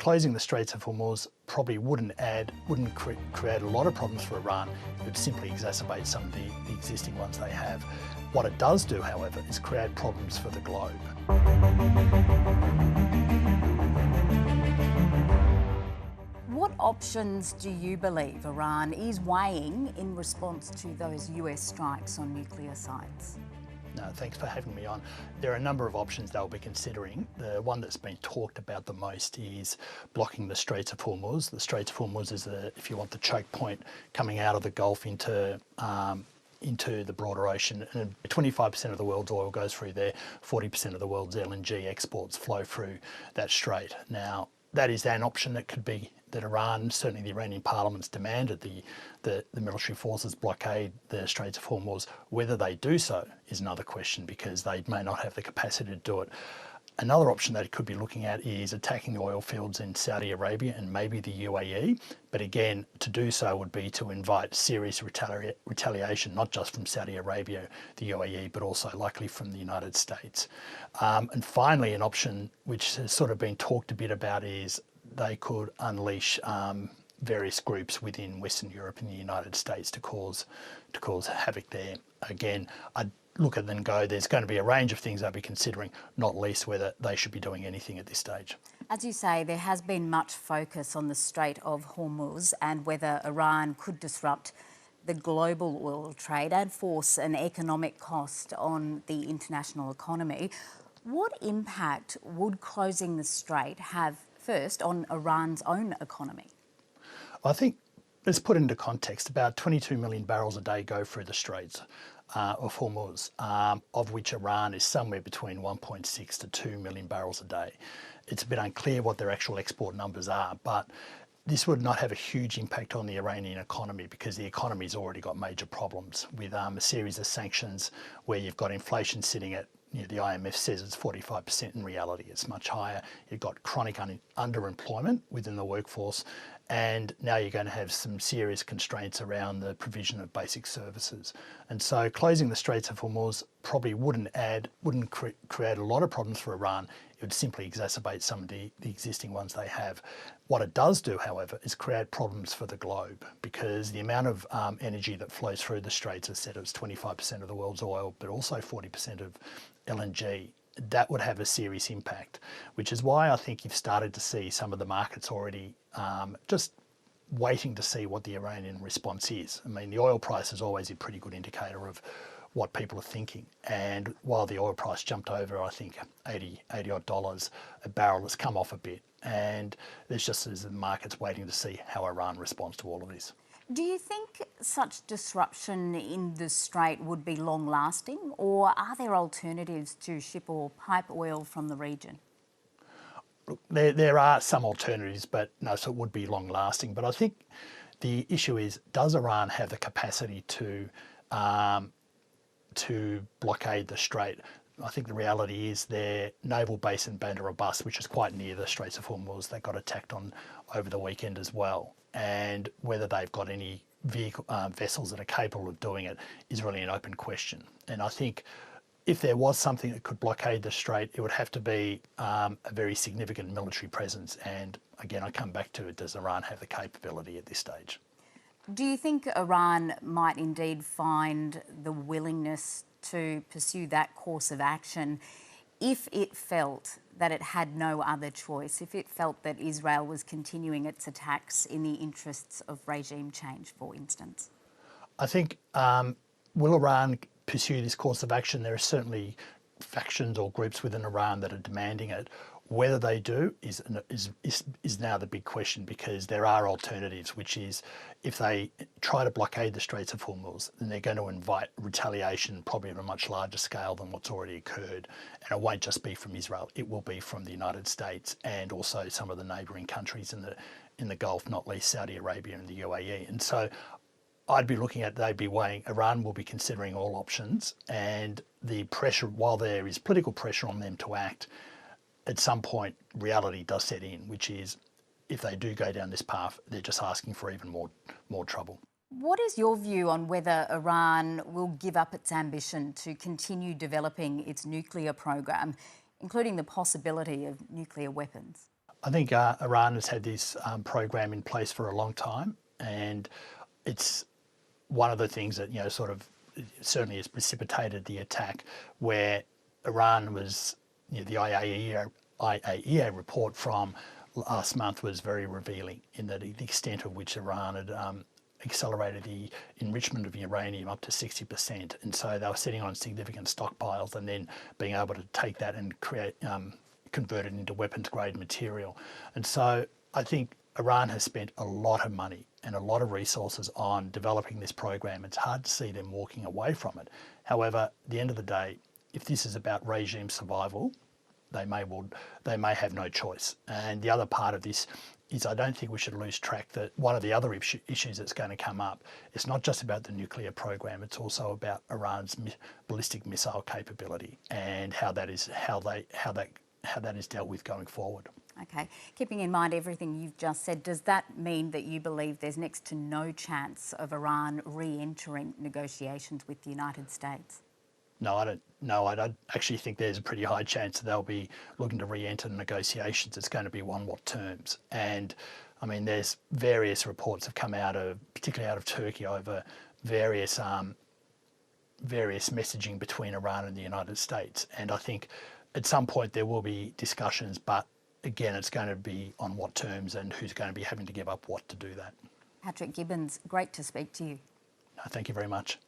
closing the Straits of Hormuz probably wouldn't create a lot of problems for Iran. It would simply exacerbate some of the existing ones they have. What it does do, however, is create problems for the globe. What options do you believe Iran is weighing in response to those US strikes on nuclear sites? No, thanks for having me on. There are a number of options they'll be considering. The one that's been talked about the most is blocking the Straits of Hormuz. The Straits of Hormuz is, if you want, the choke point coming out of the Gulf into the broader ocean. And 25% of the world's oil goes through there, 40% of the world's LNG exports flow through that strait. Now, that is an option that could be that Iran, certainly the Iranian parliament's demanded the military forces blockade the Straits of Hormuz. Whether they do so is another question, because they may not have the capacity to do it. Another option that it could be looking at is attacking the oil fields in Saudi Arabia and maybe the UAE. But again, to do so would be to invite serious retaliation, not just from Saudi Arabia, the UAE, but also likely from the United States. And finally, an option which has sort of been talked a bit about is they could unleash various groups within Western Europe and the United States to cause havoc there. Again, I'd look at them and go, there's going to be a range of things I'll be considering, not least whether they should be doing anything at this stage. As you say, there has been much focus on the Strait of Hormuz and whether Iran could disrupt the global oil trade and force an economic cost on the international economy. What impact would closing the strait have, first, on Iran's own economy? I think, let's put into context, about 22 million barrels a day go through the Straits of Hormuz, of which Iran is somewhere between 1.6 to 2 million barrels a day. It's a bit unclear what their actual export numbers are, but this would not have a huge impact on the Iranian economy, because the economy's already got major problems with a series of sanctions where you've got inflation sitting at, the IMF says it's 45%. In reality, it's much higher. You've got chronic underemployment within the workforce, and now you're going to have some serious constraints around the provision of basic services. And so closing the Straits of Hormuz probably wouldn't create a lot of problems for Iran. It would simply exacerbate some of the existing ones they have. What it does do, however, is create problems for the globe, because the amount of energy that flows through the Straits, as said, it's 25% of the world's oil, but also 40% of LNG. That would have a serious impact, which is why I think you've started to see some of the markets already just waiting to see what the Iranian response is. I mean, the oil price is always a pretty good indicator of what people are thinking. And while the oil price jumped over, I think, $80 odd a barrel, has come off a bit. And there's just as the market's waiting to see how Iran responds to all of this. Do you think such disruption in the strait would be long-lasting, or are there alternatives to ship or pipe oil from the region? Look, there are some alternatives, but no, so it would be long-lasting. But I think the issue is, does Iran have the capacity to blockade the strait? I think the reality is their naval base in Bandar Abbas, which is quite near the Straits of Hormuz, they got attacked on over the weekend as well. And whether they've got any vessels that are capable of doing it is really an open question. And I think if there was something that could blockade the strait, it would have to be a very significant military presence. And again, I come back to it, does Iran have the capability at this stage? Do you think Iran might indeed find the willingness to pursue that course of action if it felt that it had no other choice, if it felt that Israel was continuing its attacks in the interests of regime change, for instance? I think, will Iran pursue this course of action? There are certainly factions or groups within Iran that are demanding it. Whether they do is now the big question, because there are alternatives, which is if they try to blockade the Straits of Hormuz, then they're going to invite retaliation, probably on a much larger scale than what's already occurred. And it won't just be from Israel, it will be from the United States and also some of the neighbouring countries in the Gulf, not least Saudi Arabia and the UAE. And so I'd be looking at, they'd be weighing, Iran will be considering all options, and the pressure, while there is political pressure on them to act, at some point reality does set in, which is if they do go down this path, they're just asking for even more trouble. What is your view on whether Iran will give up its ambition to continue developing its nuclear program, including the possibility of nuclear weapons? I think Iran has had this program in place for a long time, and it's one of the things that, sort of certainly has precipitated the attack, where Iran was, the IAEA report from last month was very revealing in that the extent of which Iran had accelerated the enrichment of uranium up to 60%. And so they were sitting on significant stockpiles and then being able to take that and create, convert it into weapons grade material. And so I think Iran has spent a lot of money and a lot of resources on developing this program. It's hard to see them walking away from it. However, at the end of the day, if this is about regime survival, they may have no choice. And the other part of this is I don't think we should lose track that one of the other issues that's going to come up, it's not just about the nuclear program, it's also about Iran's ballistic missile capability and how that is dealt with going forward. Okay. Keeping in mind everything you've just said, does that mean that you believe there's next to no chance of Iran re-entering negotiations with the United States? No, I don't. No, I don't actually think there's a pretty high chance that they'll be looking to re-enter negotiations. It's going to be on what terms? And I mean, there's various reports have come out of, particularly out of Turkey, over various messaging between Iran and the United States. And I think at some point there will be discussions, but again, it's going to be on what terms and who's going to be having to give up what to do that. Patrick Gibbons, great to speak to you. Thank you very much.